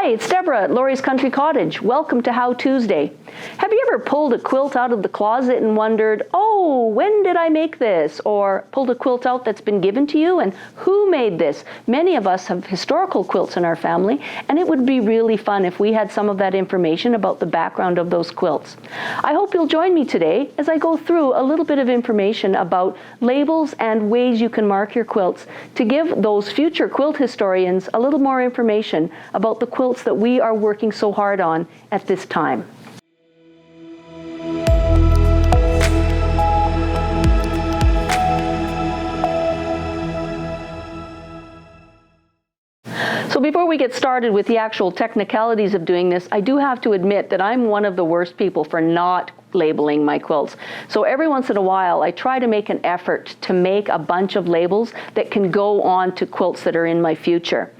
Hi, it's Deborah at Laurie's Country Cottage. Welcome to How Tuesday. Have you ever pulled a quilt out of the closet and wondered, oh, when did I make this? Or pulled a quilt out that's been given to you and who made this? Many of us have historical quilts in our family, and it would be really fun if we had some of that information about the background of those quilts. I hope you'll join me today as I go through a little bit of information about labels and ways you can mark your quilts to give those future quilt historians a little more information about the quilts that we are working so hard on at this time. So before we get started with the actual technicalities of doing this, I do have to admit that I'm one of the worst people for not labeling my quilts. So every once in a while, I try to make an effort to make a bunch of labels that can go on to quilts that are in my future.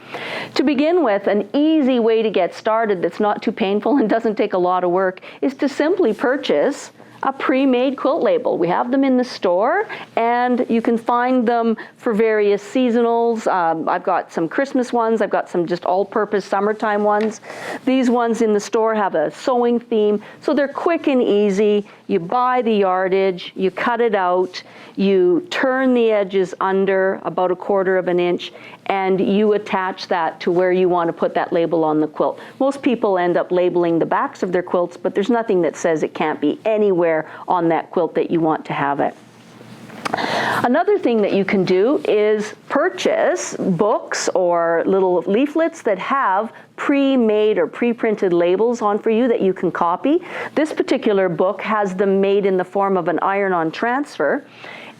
To begin with, an easy way to get started that's not too painful and doesn't take a lot of work is to simply purchase a pre-made quilt label. We have them in the store, and you can find them for various seasonals. I've got some Christmas ones. I've got some just all-purpose summertime ones. These ones in the store have a sewing theme, so they're quick and easy. You buy the yardage, you cut it out, you turn the edges under about 1/4 of an inch, and you attach that to where you want to put that label on the quilt. Most people end up labeling the backs of their quilts, but there's nothing that says it can't be anywhere on that quilt that you want to have it. Another thing that you can do is purchase books or little leaflets that have pre-made or pre-printed labels on for you that you can copy. This particular book has them made in the form of an iron-on transfer.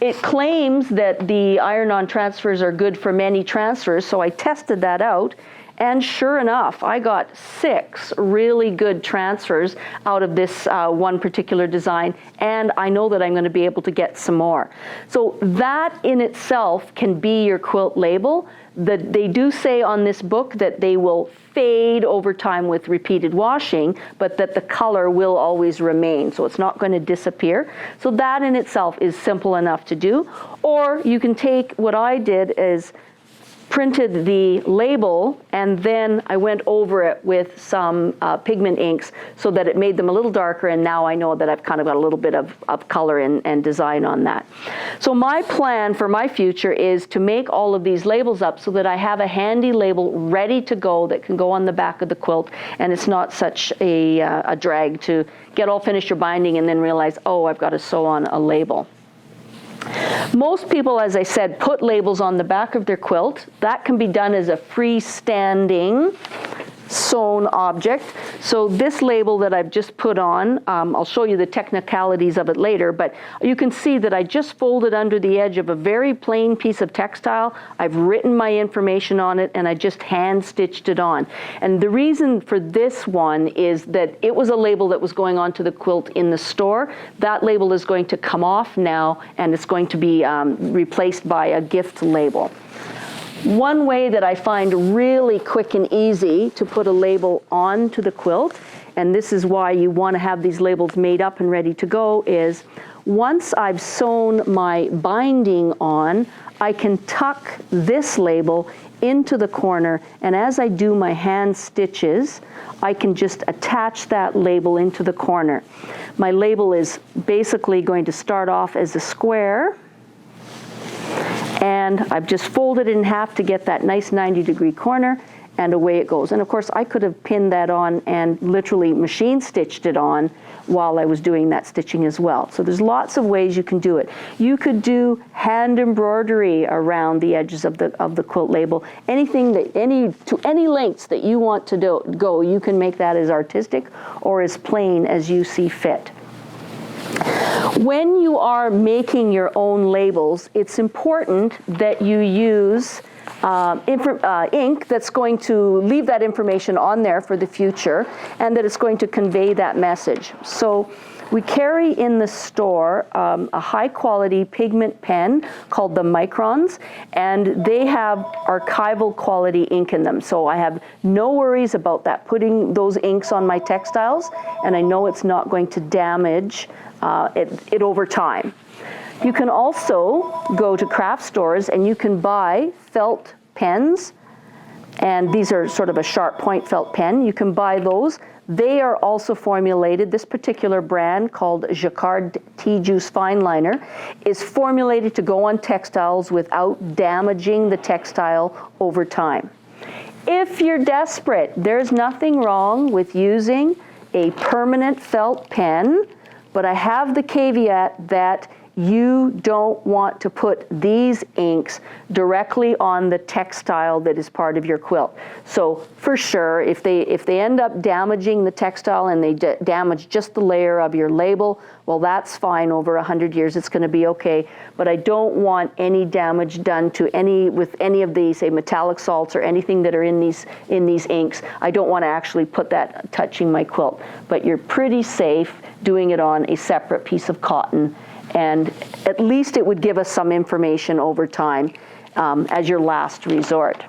It claims that the iron-on transfers are good for many transfers, so I tested that out. And sure enough, I got 6 really good transfers out of this one particular design, and I know that I'm going to be able to get some more. So that in itself can be your quilt label. They do say on this book that they will fade over time with repeated washing, but that the color will always remain, so it's not going to disappear. So that in itself is simple enough to do. Or you can take what I did is printed the label, and then I went over it with some pigment inks so that it made them a little darker, and now I know that I've kind of got a little bit of color and design on that. So my plan for my future is to make all of these labels up so that I have a handy label ready to go that can go on the back of the quilt, and it's not such a drag to get all finished your binding and then realize, oh, I've got to sew on a label. Most people, as I said, put labels on the back of their quilt. That can be done as a freestanding sewn object. So this label that I've just put on, I'll show you the technicalities of it later, but you can see that I just folded under the edge of a very plain piece of textile. I've written my information on it, and I just hand stitched it on. And the reason for this one is that it was a label that was going onto the quilt in the store. That label is going to come off now, and it's going to be replaced by a gift label. One way that I find really quick and easy to put a label onto the quilt, and this is why you want to have these labels made up and ready to go, is once I've sewn my binding on, I can tuck this label into the corner, and as I do my hand stitches, I can just attach that label into the corner. My label is basically going to start off as a square, and I've just folded it in half to get that nice 90-degree corner, and away it goes. And of course, I could have pinned that on and literally machine stitched it on while I was doing that stitching as well. So there's lots of ways you can do it. You could do hand embroidery around the edges of the quilt label. Anything that to any lengths that you want to go, you can make that as artistic or as plain as you see fit. When you are making your own labels, it's important that you use ink that's going to leave that information on there for the future, and that it's going to convey that message. So we carry in the store a high-quality pigment pen called the Microns, and they have archival quality ink in them. So I have no worries about that, putting those inks on my textiles, and I know it's not going to damage it over time. You can also go to craft stores and you can buy felt pens and these are sort of a sharp point felt pen. You can buy those. They are also formulated, this particular brand called Jacquard Tea Juice Fine Liner is formulated to go on textiles without damaging the textile over time. If you're desperate, there's nothing wrong with using a permanent felt pen, but I have the caveat that you don't want to put these inks directly on the textile that is part of your quilt. So for sure, if they end up damaging the textile and they damage just the layer of your label, well, that's fine. Over 100 years, it's going to be okay. But I don't want any damage done to with any of these, say, metallic salts or anything that are in these inks. I don't want to actually put that touching my quilt. But you're pretty safe doing it on a separate piece of cotton. And at least it would give us some information over time as your last resort.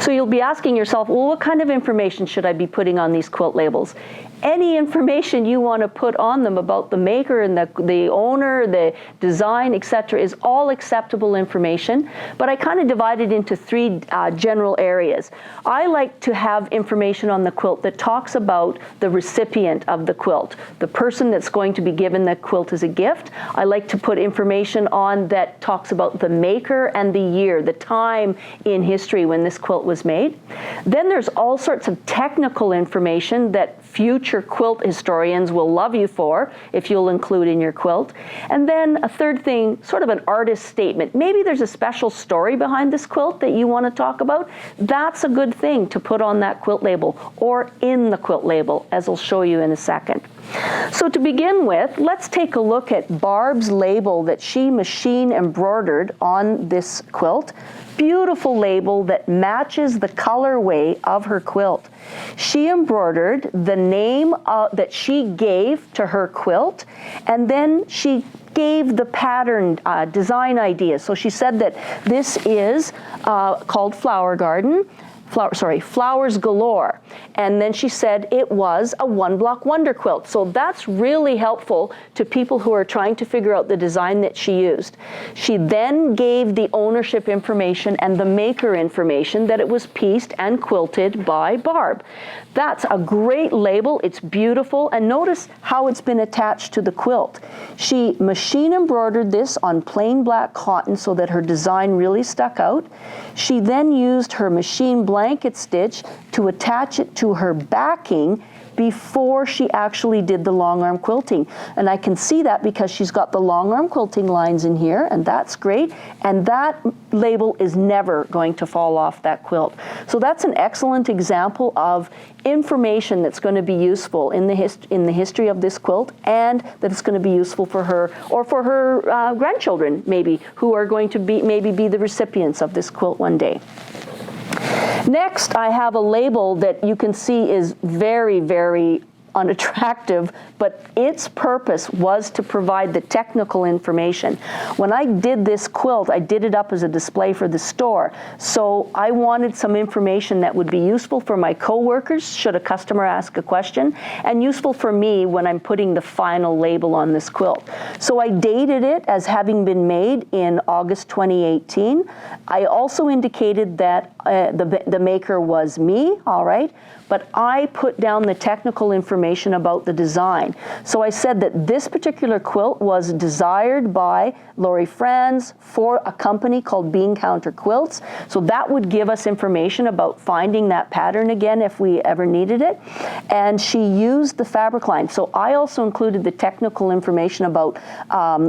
So you'll be asking yourself, well, what kind of information should I be putting on these quilt labels? Any information you want to put on them about the maker and the owner, the design, etc., is all acceptable information. But I kind of divide it into three general areas. I like to have information on the quilt that talks about the recipient of the quilt, the person that's going to be given the quilt as a gift. I like to put information on that talks about the maker and the year, the time in history when this quilt was made. Then there's all sorts of technical information that future quilt historians will love you for if you'll include in your quilt. And then a third thing, sort of an artist statement. Maybe there's a special story behind this quilt that you want to talk about. That's a good thing to put on that quilt label or in the quilt label, as I'll show you in a second. So to begin with, let's take a look at Barb's label that she machine embroidered on this quilt. Beautiful label that matches the colorway of her quilt. She embroidered the name that she gave to her quilt, and then she gave the pattern design idea. So she said that this is called Flowers Galore. And then she said it was a one-block wonder quilt. So that's really helpful to people who are trying to figure out the design that she used. She then gave the ownership information and the maker information that it was pieced and quilted by Barb. That's a great label. It's beautiful. And notice how it's been attached to the quilt. She machine embroidered this on plain black cotton so that her design really stuck out. She then used her machine blanket stitch to attach it to her backing before she actually did the long arm quilting. And I can see that because she's got the long arm quilting lines in here, and that's great. And that label is never going to fall off that quilt. So that's an excellent example of information that's going to be useful in the history of this quilt, and that it's going to be useful for her or for her grandchildren maybe, who are going to be the recipients of this quilt one day. Next, I have a label that you can see is very, very unattractive, but its purpose was to provide the technical information. When I did this quilt, I did it up as a display for the store. So I wanted some information that would be useful for my coworkers should a customer ask a question, and useful for me when I'm putting the final label on this quilt. So I dated it as having been made in August 2018. I also indicated that the maker was me, all right, but I put down the technical information about the design. So I said that this particular quilt was desired by Lori Franz for a company called Bean Counter Quilts. So that would give us information about finding that pattern again if we ever needed it. And she used the fabric line. So I also included the technical information about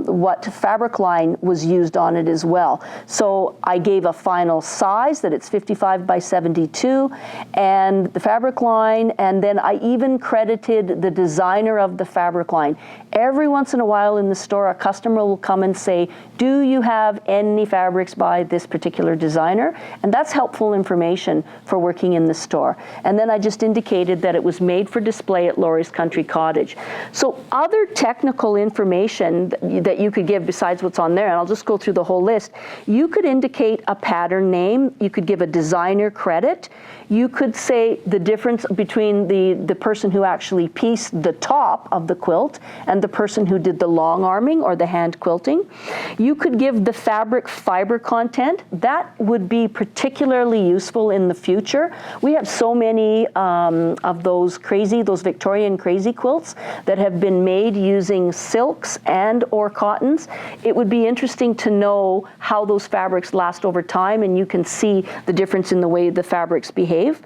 what fabric line was used on it as well. So I gave a final size that it's 55 by 72 and the fabric line, and then I even credited the designer of the fabric line. Every once in a while in the store, a customer will come and say, do you have any fabrics by this particular designer? And that's helpful information for working in the store. And then I just indicated that it was made for display at Lori's Country Cottage. So other technical information that you could give besides what's on there, and I'll just go through the whole list, you could indicate a pattern name, you could give a designer credit, you could say the difference between the person who actually actually pieced the top of the quilt and the person who did the long arming or the hand quilting. You could give the fabric fiber content. That would be particularly useful in the future. We have so many of those Victorian crazy quilts that have been made using silks and or cottons. It would be interesting to know how those fabrics last over time, and you can see the difference in the way the fabrics behave.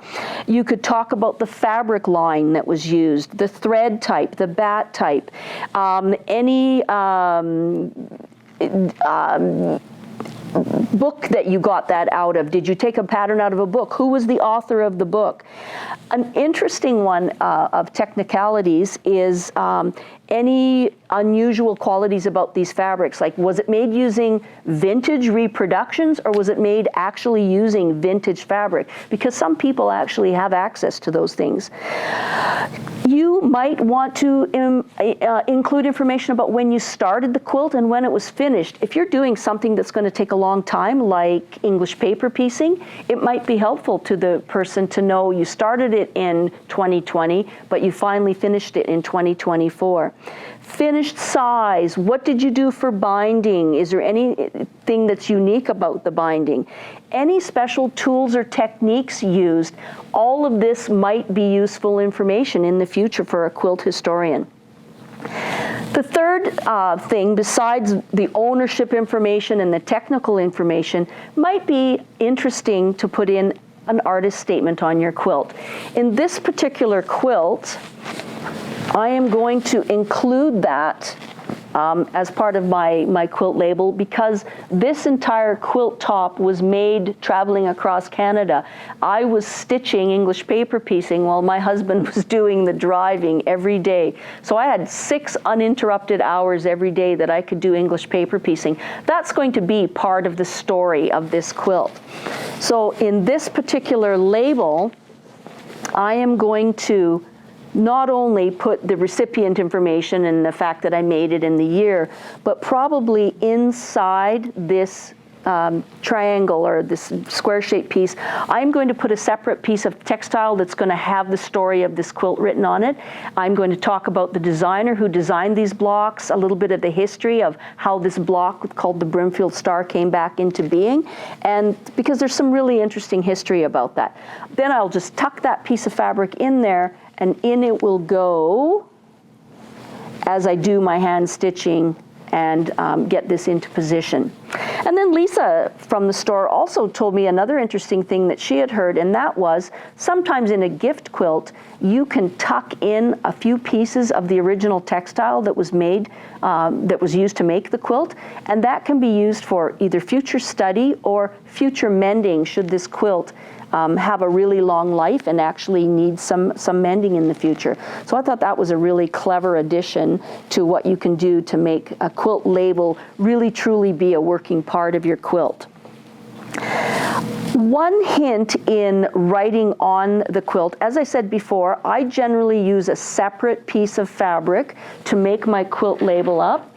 You could talk about the fabric line that was used, the thread type, the bat type, any book that you got that out of. Did you take a pattern out of a book? Who was the author of the book? An interesting one of technicalities is any unusual qualities about these fabrics. Like, was it made using vintage reproductions, or was it made actually using vintage fabric? Because some people actually have access to those things. You might want to include information about when you started the quilt and when it was finished. If you're doing something that's going to take a long time, like English paper piecing, it might be helpful to the person to know you started it in 2020, but you finally finished it in 2024. Finished size, what did you do for binding? Is there anything that's unique about the binding? Any special tools or techniques used? All of this might be useful information in the future for a quilt historian. The third thing, besides the ownership information and the technical information, might be interesting to put in an artist statement on your quilt. In this particular quilt, I am going to include that as part of my quilt label, because this entire quilt top was made traveling across Canada. I was stitching English paper piecing while my husband was doing the driving every day. So I had 6 uninterrupted hours every day that I could do English paper piecing. That's going to be part of the story of this quilt. So in this particular label, I am going to not only put the recipient information and the fact that I made it in the year, but probably inside this triangle or this square-shaped piece, I'm going to put a separate piece of textile that's going to have the story of this quilt written on it. I'm going to talk about the designer who designed these blocks, a little bit of the history of how this block called the Brimfield Star came back into being, and because there's some really interesting history about that. Then I'll just tuck that piece of fabric in there, and in it will go as I do my hand stitching and get this into position. And then Lisa from the store also told me another interesting thing that she had heard, and that was sometimes in a gift quilt, you can tuck in a few pieces of the original textile that was made, that was used to make the quilt, and that can be used for either future study or future mending should this quilt have a really long life and actually need some mending in the future. So I thought that was a really clever addition to what you can do to make a quilt label really truly be a working part of your quilt. One hint in writing on the quilt, as I said before, I generally use a separate piece of fabric to make my quilt label up.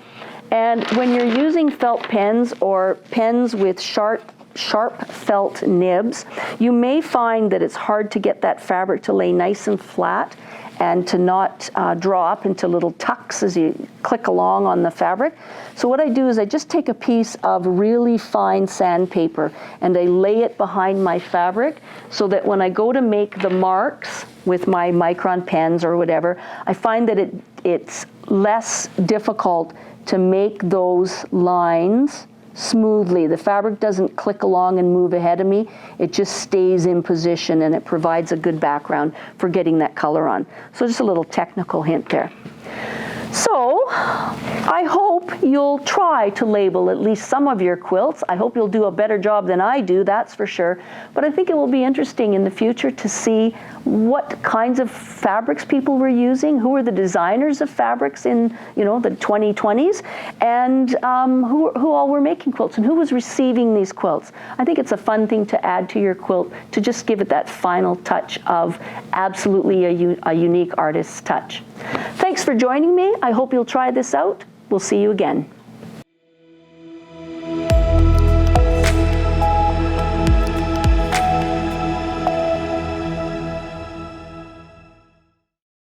And when you're using felt pens or pens with sharp felt nibs, you may find that it's hard to get that fabric to lay nice and flat and to not draw up into little tucks as you click along on the fabric. So what I do is I just take a piece of really fine sandpaper and I lay it behind my fabric so that when I go to make the marks with my micron pens or whatever, I find that it's less difficult to make those lines smoothly. The fabric doesn't click along and move ahead of me. It just stays in position and it provides a good background for getting that color on. So just a little technical hint there. So I hope you'll try to label at least some of your quilts. I hope you'll do a better job than I do, that's for sure. But I think it will be interesting in the future to see what kinds of fabrics people were using, who were the designers of fabrics in the 2020s, and who all were making quilts and who was receiving these quilts. I think it's a fun thing to add to your quilt to just give it that final touch of absolutely a unique artist's touch. Thanks for joining me. I hope you'll try this out. We'll see you again.